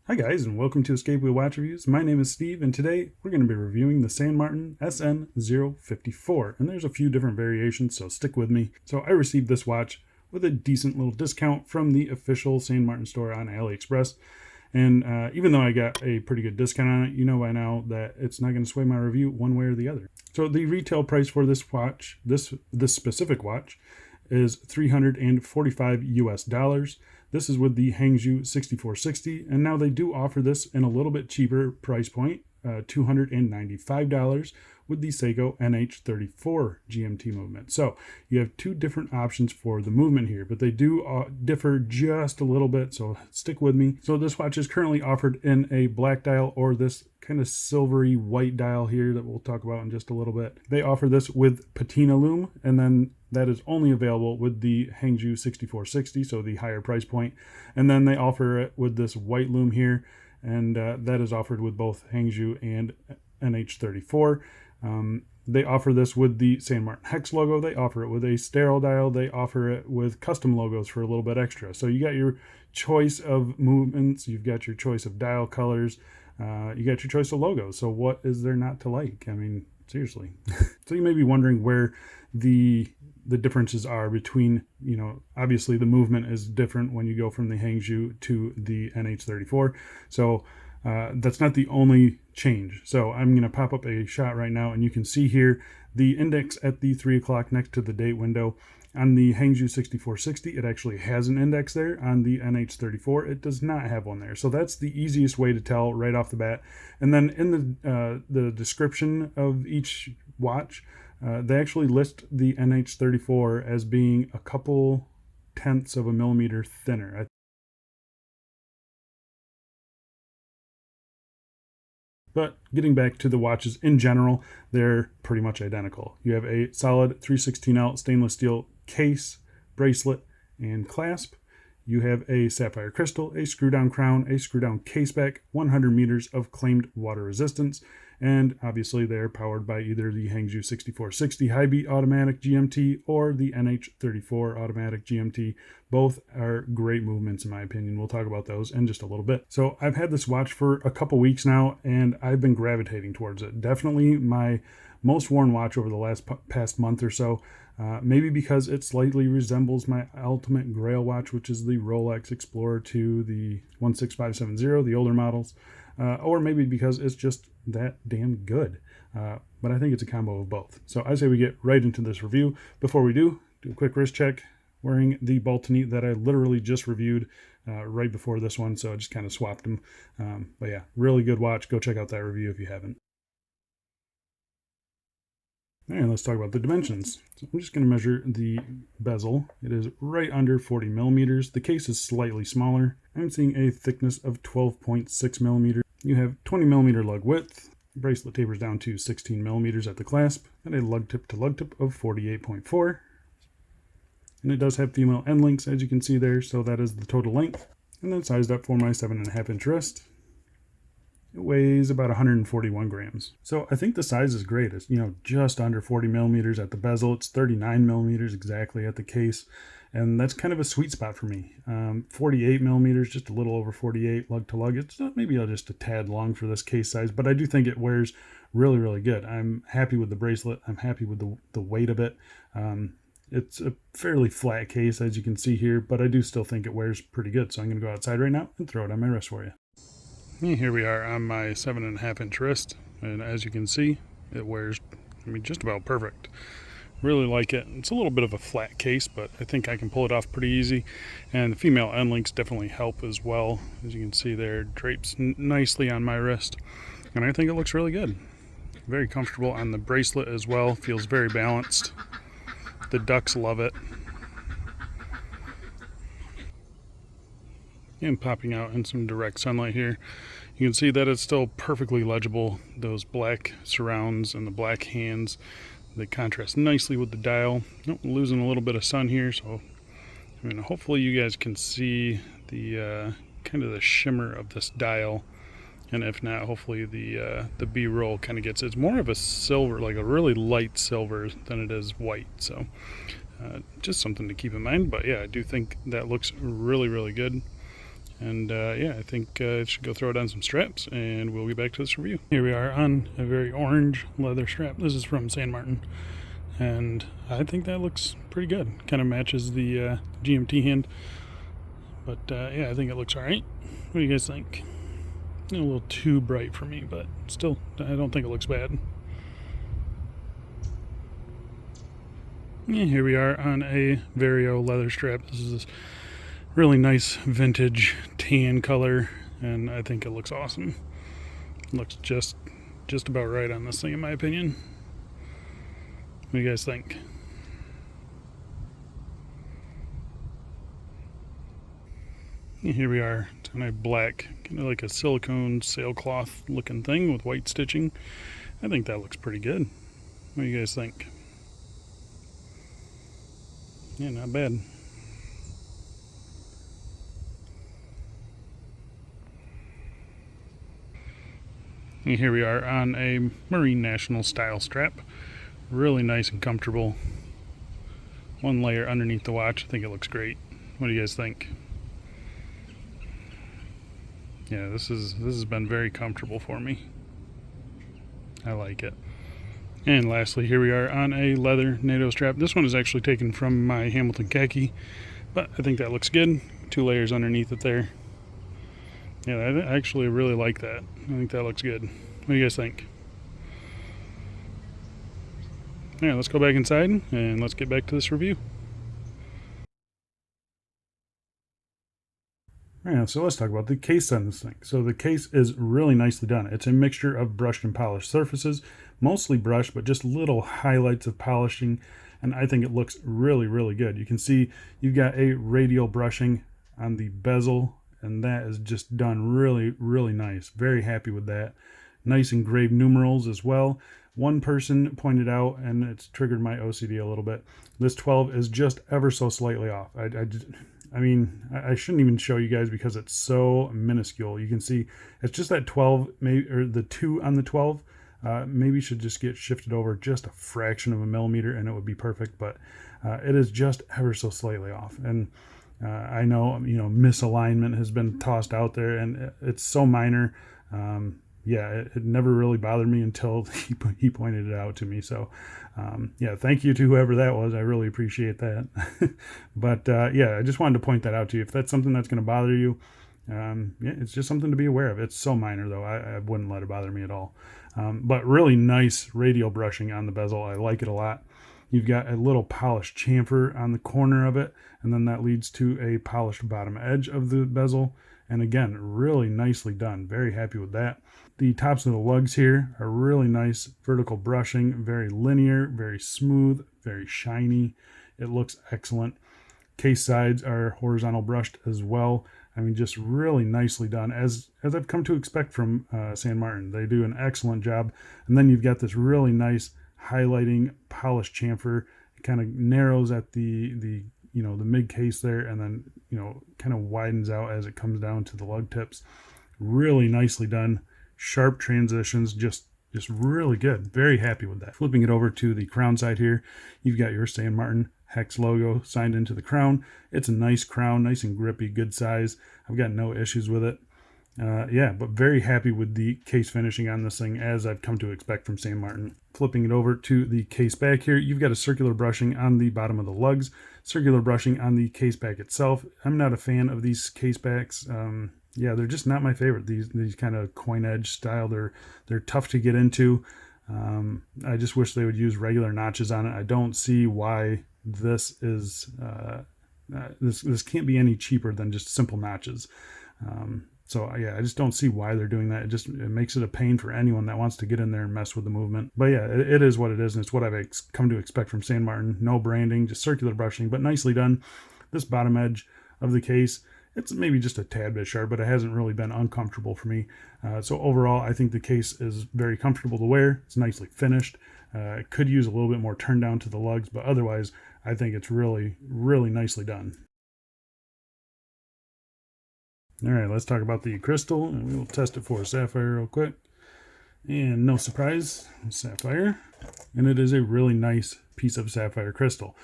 Hi guys, and welcome to Escape Wheel Watch Reviews. My name is Steve, and today we're going to be reviewing the San Martin SN054. And there's a few different variations, so stick with me. So I received this watch with a decent little discount from the official San Martin store on AliExpress. And even though I got a pretty good discount on it, you know by now that it's not going to sway my review one way or the other. So the retail price for this watch, this specific watch, is $345 US. This is with the Hangzhou 6460, and now they do offer this in a little bit cheaper price point, $295 with the Seiko NH34 GMT movement. So you have two different options for the movement here, but they do differ just a little bit, so stick with me. So this watch is currently offered in a black dial or this kind of silvery white dial here that we'll talk about in just a little bit. They offer this with patina lume, and then that is only available with the Hangzhou 6460, so the higher price point. And then they offer it with this white lume here, and that is offered with both Hangzhou and NH34. They offer this with the San Martin Hex logo. They offer it with a sterile dial. They offer it with custom logos for a little bit extra. So you got your choice of movements. You've got your choice of dial colors. You got your choice of logos. So what is there not to like? I mean, seriously. So you may be wondering where the differences are between, obviously the movement is different when you go from the Hangzhou to the NH34. So that's not the only change. So I'm going to pop up a shot right now, and you can see here the index at the 3 o'clock next to the date window. On the Hangzhou 6460, it actually has an index there. On the NH34, it does not have one there. So that's the easiest way to tell right off the bat. And then in the description of each watch, they actually list the NH34 as being a couple tenths of a millimeter thinner. But getting back to the watches in general, they're pretty much identical. You have a solid 3/16L stainless steel case, bracelet, and clasp. You have a sapphire crystal, a screw down crown, a screw down case back, 100 meters of claimed water resistance, and obviously they're powered by either the Hangzhou 6460 high beat automatic GMT or the NH34 automatic GMT. Both are great movements in my opinion. We'll talk about those in just a little bit. So I've had this watch for a couple weeks now, and I've been gravitating towards it. Definitely my most worn watch over the past month or so. Maybe because it slightly resembles my ultimate grail watch, which is the Rolex Explorer 2, the 16570, the older models, or maybe because it's just that damn good. But I think it's a combo of both. So I say we get right into this review. Before we do a quick wrist check. Wearing the Baltini that I literally just reviewed right before this one, so I just kind of swapped them. But yeah, really good watch. Go check out that review if you haven't. And let's talk about the dimensions. So I'm just going to measure the bezel. It is right under 40 millimeters. The case is slightly smaller. I'm seeing a thickness of 12.6 millimeters. You have 20 millimeter lug width. The bracelet tapers down to 16 millimeters at the clasp, and a lug tip to lug tip of 48.4. And it does have female end links, as you can see there, so that is the total length. And then sized up for my 7.5 inch wrist. It weighs about 141 grams. So I think the size is great. It's, just under 40 millimeters at the bezel. It's 39 millimeters exactly at the case. And that's kind of a sweet spot for me. 48 millimeters, just a little over 48 lug to lug. It's maybe just a tad long for this case size, but I do think it wears really, really good. I'm happy with the bracelet. I'm happy with the weight of it. It's a fairly flat case, as you can see here, but I do still think it wears pretty good. So I'm going to go outside right now and throw it on my wrist for you. And here we are on my 7.5 inch wrist, and as you can see, it wears, just about perfect. Really like it. It's a little bit of a flat case, but I think I can pull it off pretty easy. And the female end links definitely help as well. As you can see there, it drapes nicely on my wrist, and I think it looks really good. Very comfortable on the bracelet as well. Feels very balanced. The ducks love it. And popping out in some direct sunlight here, you can see that it's still perfectly legible. Those black surrounds and the black hands, they contrast nicely with the dial. Oh, losing a little bit of sun here, so hopefully you guys can see the kind of the shimmer of this dial. And if not, hopefully the B-roll kind of gets it. It's more of a silver, like a really light silver than it is white. So just something to keep in mind. But yeah, I do think that looks really, really good. And yeah, I think I should go throw it on some straps, and we'll get back to this review. Here we are on a very orange leather strap. This is from San Martin, and I think that looks pretty good. Kind of matches the GMT hand, but yeah, I think it looks all right. What do you guys think? A little too bright for me, but still, I don't think it looks bad. Yeah, here we are on a Vario leather strap. This is this really nice vintage tan color, and I think it looks awesome. It looks just about right on this thing, in my opinion. What do you guys think? And here we are. It's on a black, kind of like a silicone sailcloth looking thing with white stitching. I think that looks pretty good. What do you guys think? Yeah, not bad. And here we are on a Marine National style strap. Really nice and comfortable. One layer underneath the watch. I think it looks great. What do you guys think? Yeah, this has been very comfortable for me. I like it. And lastly, here we are on a leather NATO strap. This one is actually taken from my Hamilton khaki, but I think that looks good. 2 layers underneath it there. Yeah, I actually really like that. I think that looks good. What do you guys think? Yeah, let's go back inside and let's get back to this review. Alright, so let's talk about the case on this thing. So the case is really nicely done. It's a mixture of brushed and polished surfaces, mostly brushed, but just little highlights of polishing, and I think it looks really, really good. You can see you've got a radial brushing on the bezel, and that is just done really, really nice. Very happy with that. Nice engraved numerals as well. One person pointed out, and it's triggered my OCD a little bit, this 12 is just ever so slightly off. I mean, I shouldn't even show you guys because it's so minuscule. You can see it's just that 12, maybe, or the 2 on the 12. Maybe should just get shifted over just a fraction of a millimeter, and it would be perfect. But it is just ever so slightly off. And I know, misalignment has been tossed out there, and it's so minor. Yeah, it never really bothered me until he pointed it out to me. So, yeah, thank you to whoever that was. I really appreciate that. But, yeah, I just wanted to point that out to you. If that's something that's going to bother you, yeah, it's just something to be aware of. It's so minor, though. I wouldn't let it bother me at all. But really nice radial brushing on the bezel. I like it a lot. You've got a little polished chamfer on the corner of it, and then that leads to a polished bottom edge of the bezel. And again, really nicely done. Very happy with that. The tops of the lugs here are really nice vertical brushing, very linear, very smooth, very shiny. It looks excellent. Case sides are horizontal brushed as well. I mean, just really nicely done, as I've come to expect from San Martin. They do an excellent job. And then you've got this really nice highlighting polished chamfer. It kind of narrows at the mid case there, and then kind of widens out as it comes down to the lug tips. Really nicely done. Sharp transitions, just really good. Very happy with that. Flipping it over to the crown side here, you've got your San Martin hex logo signed into the crown. It's a nice crown, nice and grippy, good size. I've got no issues with it. Yeah, but very happy with the case finishing on this thing, as I've come to expect from San Martin. Flipping it over to the case back here, you've got a circular brushing on the bottom of the lugs, circular brushing on the case back itself. I'm not a fan of these case backs. Yeah, they're just not my favorite. These kind of coin edge style, they're tough to get into. I just wish they would use regular notches on it. I don't see why this is this can't be any cheaper than just simple notches. So yeah, I just don't see why they're doing that. It makes it a pain for anyone that wants to get in there and mess with the movement. But yeah, it is what it is, and it's what I've come to expect from San Martin. No branding, just circular brushing, but nicely done. This bottom edge of the case, it's maybe just a tad bit sharp, but it hasn't really been uncomfortable for me. So overall, I think the case is very comfortable to wear. It's nicely finished. It could use a little bit more turn down to the lugs, but otherwise, I think it's really, really nicely done. All right, let's talk about the crystal, and we will test it for sapphire real quick. And no surprise, sapphire. And it is a really nice piece of sapphire crystal.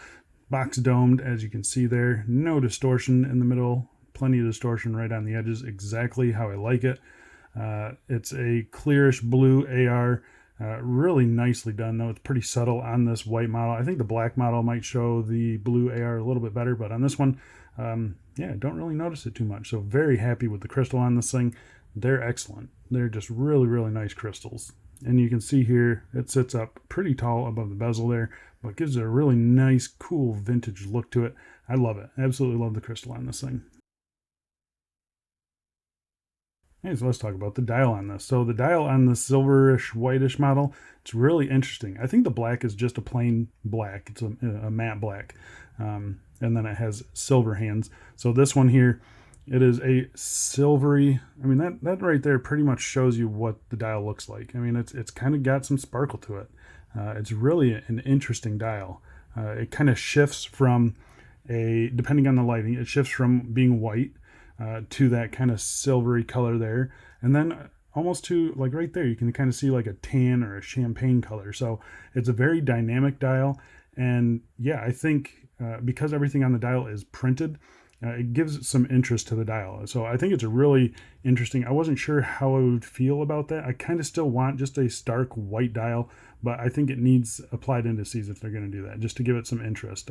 Box domed, as you can see there. No distortion in the middle. plenty of distortion right on the edges, exactly how I like it. It's a clearish blue AR, really nicely done, though. It's pretty subtle on this white model. I think the black model might show the blue AR a little bit better, but on this one, yeah, don't really notice it too much. So very happy with the crystal on this thing. They're excellent. They're just really, really nice crystals. And you can see here, it sits up pretty tall above the bezel there, but gives it a really nice, cool vintage look to it. I love it. Absolutely love the crystal on this thing. Okay, so let's talk about the dial on this. So the dial on the silverish, whitish model, it's really interesting. I think the black is just a plain black. It's a matte black. And then it has silver hands. So this one here, it is a silvery, I mean, that right there pretty much shows you what the dial looks like. I mean, it's kind of got some sparkle to it. It's really an interesting dial. It kind of shifts from depending on the lighting, it shifts from being white to that kind of silvery color there. And then almost to like right there, you can kind of see like a tan or a champagne color. So it's a very dynamic dial. And yeah, I think because everything on the dial is printed, it gives some interest to the dial. So I think it's a really interesting. I wasn't sure how I would feel about that. I kind of still want just a stark white dial, but I think it needs applied indices if they're going to do that, just to give it some interest.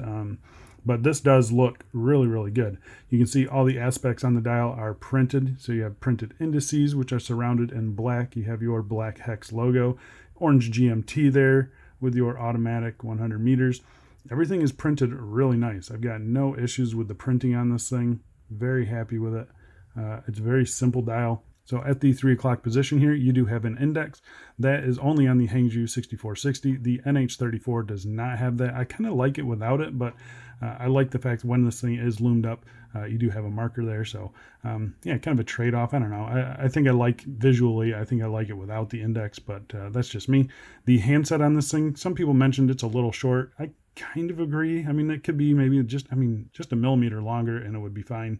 But this does look really, really good. You can see all the aspects on the dial are printed. So you have printed indices, which are surrounded in black. You have your black hex logo, orange GMT there with your automatic 100 meters. Everything is printed really nice. I've got no issues with the printing on this thing. Very happy with it. It's a very simple dial. So at the 3 o'clock position here, you do have an index. That is only on the Hangzhou 6460. The NH34 does not have that. I kind of like it without it, but I like the fact when this thing is loomed up, you do have a marker there. So yeah, kind of a trade-off. I don't know. I think I like visually, I think I like it without the index, but that's just me. The handset on this thing, some people mentioned it's a little short. I kind of agree. I mean, it could be maybe just a millimeter longer and it would be fine.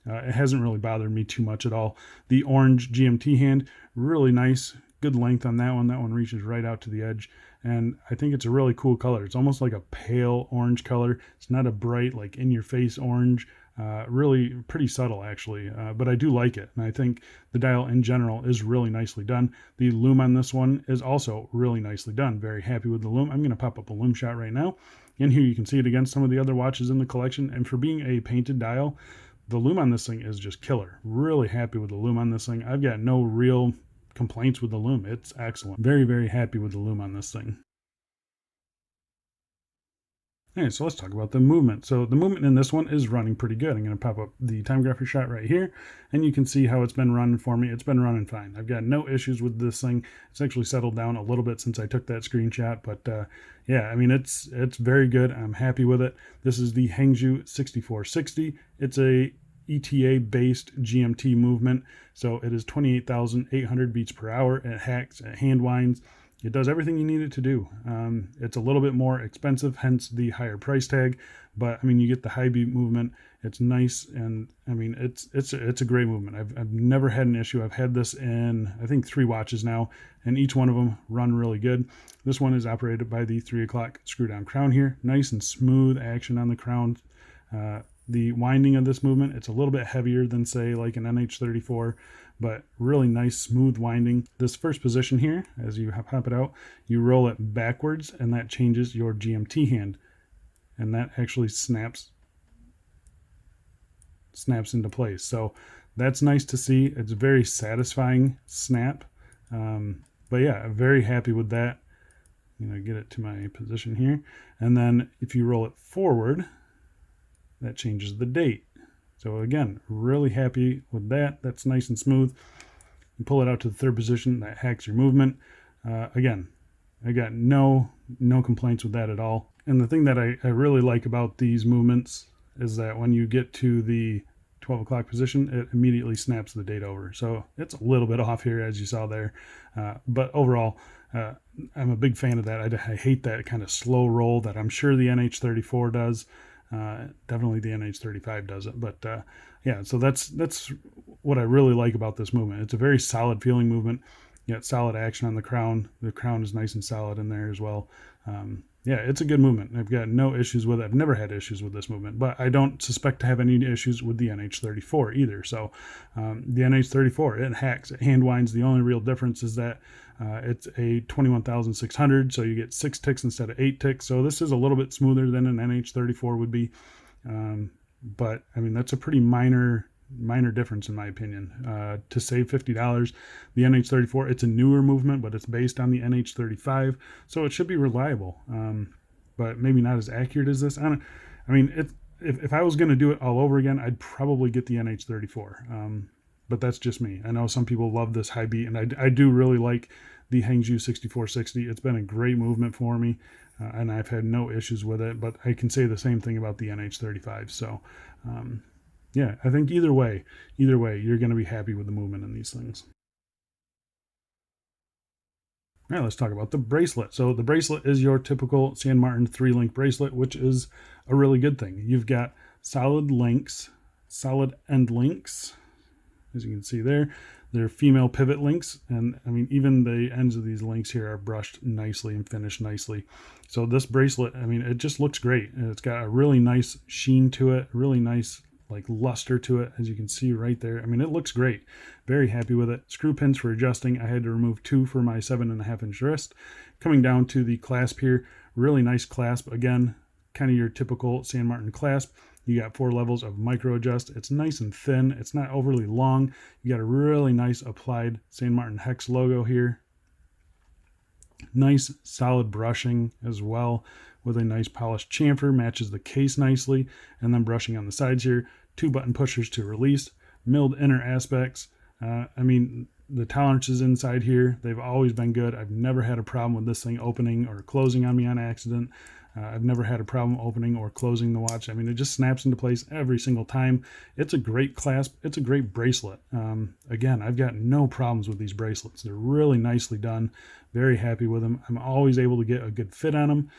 It hasn't really bothered me too much at all. The orange GMT hand, really nice, good length on that one. That one reaches right out to the edge. And I think it's a really cool color. It's almost like a pale orange color. It's not a bright, like in-your-face orange. Really pretty subtle, actually. But I do like it. And I think the dial in general is really nicely done. The lume on this one is also really nicely done. Very happy with the lume. I'm going to pop up a lume shot right now. In here you can see it against some of the other watches in the collection. And for being a painted dial, the lume on this thing is just killer. Really happy with the lume on this thing. I've got no real complaints with the lume. It's excellent. Very, very happy with the lume on this thing. Okay, so let's talk about the movement. So the movement in this one is running pretty good. I'm going to pop up the time grapher shot right here, and you can see how it's been running for me. It's been running fine. I've got no issues with this thing. It's actually settled down a little bit since I took that screenshot, but yeah, I mean, it's very good. I'm happy with it. This is the Hangzhou 6460. It's a ETA-based GMT movement, so it is 28,800 beats per hour. It hacks, it hand winds. It does everything you need it to do. It's a little bit more expensive, hence the higher price tag. But I mean, you get the high beat movement. It's nice, and I mean, it's a great movement. I've never had an issue. I've had this in I think 3 watches now, and each one of them run really good. This one is operated by the 3 o'clock screw down crown here. Nice and smooth action on the crown. The winding of this movement, it's a little bit heavier than say like an NH34, but really nice smooth winding. This first position here, as you pop it out, you roll it backwards and that changes your GMT hand, and that actually snaps into place. So that's nice to see. It's a very satisfying snap. But yeah, I'm very happy with that. Get it to my position here, and then if you roll it forward, that changes the date. So again, really happy with that. That's nice and smooth. You pull it out to the third position, that hacks your movement. Again, I got no complaints with that at all. And the thing that I really like about these movements is that when you get to the 12 o'clock position, it immediately snaps the date over. So it's a little bit off here, as you saw there. But overall, I'm a big fan of that. I hate that kind of slow roll that I'm sure the NH34 does. Definitely the NH35 does it, but yeah, so that's what I really like about this movement. It's a very solid feeling movement. You got solid action on the crown. The crown is nice and solid in there as well. Yeah, it's a good movement. I've got no issues with it. I've never had issues with this movement, but I don't suspect to have any issues with the NH34 either. So the NH34, it hacks, it hand winds. The only real difference is that it's a 21,600, so you get 6 ticks instead of 8 ticks. So this is a little bit smoother than an NH34 would be. But I mean, that's a pretty minor difference in my opinion. To save $50, the NH34, it's a newer movement, but it's based on the NH35, so it should be reliable, but maybe not as accurate as this. I mean, if I was going to do it all over again, I'd probably get the NH34, but that's just me. I know some people love this high beat, and I do really like the Hangzhou 6460. It's been a great movement for me, and I've had no issues with it, but I can say the same thing about the NH35. So yeah, I think either way, you're going to be happy with the movement in these things. All right, let's talk about the bracelet. So the bracelet is your typical San Martin 3-link bracelet, which is a really good thing. You've got solid links, solid end links, as you can see there. They're female pivot links, and I mean, even the ends of these links here are brushed nicely and finished nicely. So this bracelet, I mean, it just looks great. And it's got a really nice sheen to it, really nice like luster to it, as you can see right there. I mean, it looks great. Very happy with it. Screw pins for adjusting. I had to remove 2 for my 7.5-inch wrist. Coming down to the clasp here, really nice clasp. Again, kind of your typical San Martin clasp. You got 4 levels of micro adjust. It's nice and thin. It's not overly long. You got a really nice applied San Martin hex logo here. Nice solid brushing as well, with a nice polished chamfer, matches the case nicely, and then brushing on the sides here. 2 button pushers to release, milled inner aspects. I mean, the tolerances inside here, they've always been good. I've never had a problem with this thing opening or closing on me on accident. I've never had a problem opening or closing the watch. I mean, it just snaps into place every single time. It's a great clasp. It's a great bracelet. Again, I've got no problems with these bracelets. They're really nicely done. Very happy with them. I'm always able to get a good fit on them.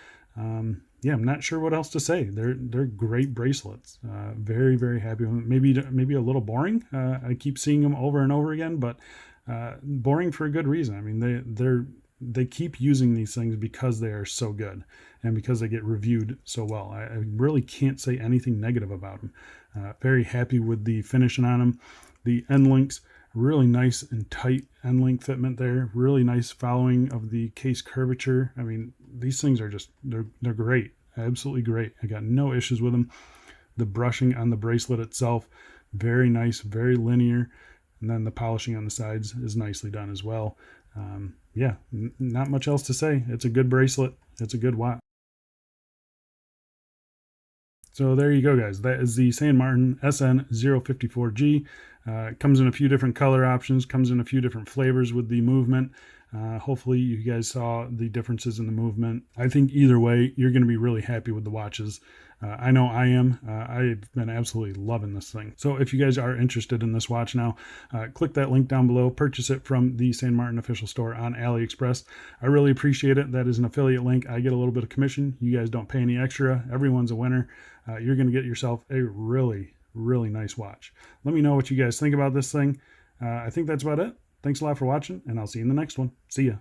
Yeah, I'm not sure what else to say. They're great bracelets. Very, very happy with them. Maybe a little boring. I keep seeing them over and over again, but boring for a good reason. I mean, they keep using these things because they are so good and because they get reviewed so well. I really can't say anything negative about them. Very happy with the finishing on them. The end links, really nice and tight end link fitment there. Really nice following of the case curvature. I mean, these things are just, they're great. Absolutely great. I got no issues with them. The brushing on the bracelet itself, very nice, very linear. And then the polishing on the sides is nicely done as well. Yeah, not much else to say. It's a good bracelet. It's a good watch. So there you go, guys. That is the San Martin SN054G. It comes in a few different color options, comes in a few different flavors with the movement. Hopefully you guys saw the differences in the movement. I think either way, you're going to be really happy with the watches. I know I am. I've been absolutely loving this thing. So if you guys are interested in this watch now, click that link down below. Purchase it from the San Martin official store on AliExpress. I really appreciate it. That is an affiliate link. I get a little bit of commission. You guys don't pay any extra. Everyone's a winner. You're going to get yourself a really, really nice watch. Let me know what you guys think about this thing. I think that's about it. Thanks a lot for watching, and I'll see you in the next one. See ya.